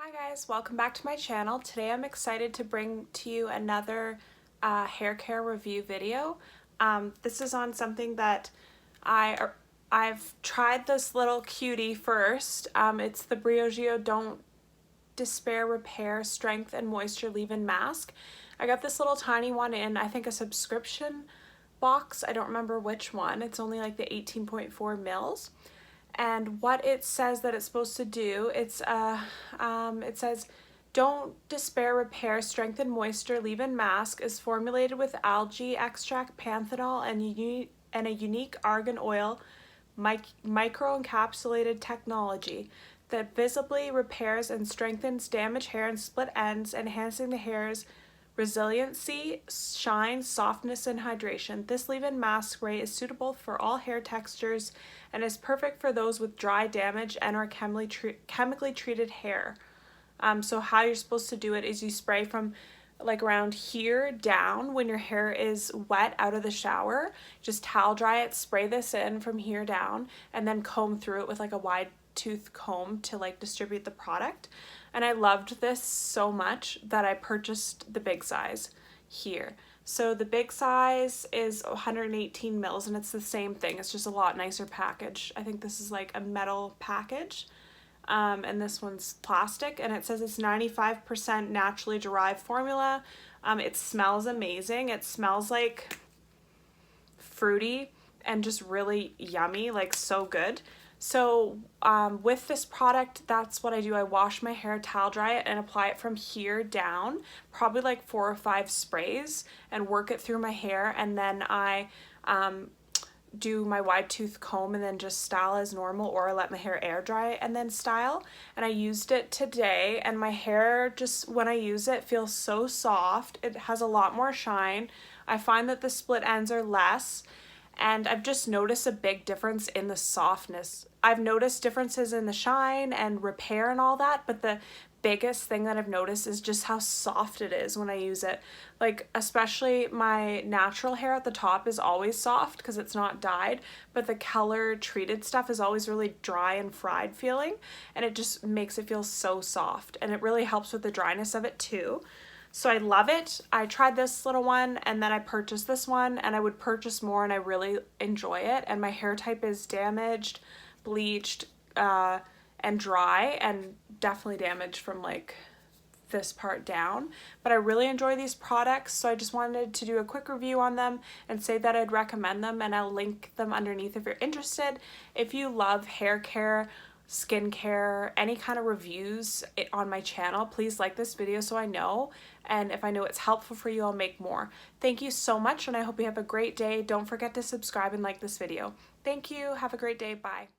Hi guys, welcome back to my channel. Today I'm excited to bring to you another hair care review video. This is on something that I've tried this little cutie first. It's the BRIOGEO Don't Despair Repair Strength and Moisture Leave-In Mask. I got this little tiny one in, I think, a subscription box. I don't remember which one. It's only like the 18.4 mils. And what it says that it's supposed to do, it says, Don't Despair Repair Strengthen Moisture Leave-In Mask is formulated with algae extract, panthenol, and a unique argan oil micro-encapsulated technology that visibly repairs and strengthens damaged hair and split ends, enhancing the hair's resiliency, shine, softness, and hydration. This leave-in mask spray is suitable for all hair textures and is perfect for those with dry, damaged, and or chemically treated hair. So how you're supposed to do it is you spray from like around here down when your hair is wet out of the shower. Just towel dry it, spray this in from here down, and then comb through it with like a wide tooth comb to like distribute the product. And I loved this so much that I purchased the big size here. So the big size is 118 mils and it's the same thing. It's just a lot nicer package. I think this is like a metal package. And this one's plastic, and it says it's 95% naturally derived formula. It smells amazing. It smells like fruity and just really yummy, like so good. So with this product, that's what I do. I wash my hair, towel dry it, and apply it from here down, probably like 4 or 5 sprays, and work it through my hair. And then I do my wide tooth comb and then just style as normal, or I let my hair air dry and then style. And I used it today, and my hair just, when I use it, feels so soft. It has a lot more shine. I find that the split ends are less, and I've just noticed a big difference in the softness. I've noticed differences in the shine and repair and all that, but the biggest thing that I've noticed is just how soft it is when I use it. Like, especially my natural hair at the top is always soft because it's not dyed, but the color treated stuff is always really dry and fried feeling, and it just makes it feel so soft, and it really helps with the dryness of it too. So I love it. I tried this little one and then I purchased this one, and I would purchase more, and I really enjoy it. And my hair type is damaged, bleached, and dry, and definitely damaged from like this part down. But I really enjoy these products, so I just wanted to do a quick review on them and say that I'd recommend them, and I'll link them underneath if you're interested. If you love hair care, skincare, any kind of reviews on my channel, please like this video so I know, and if I know it's helpful for you, I'll make more. Thank you so much, and I hope you have a great day. Don't forget to subscribe and like this video. Thank you. Have a great day. Bye.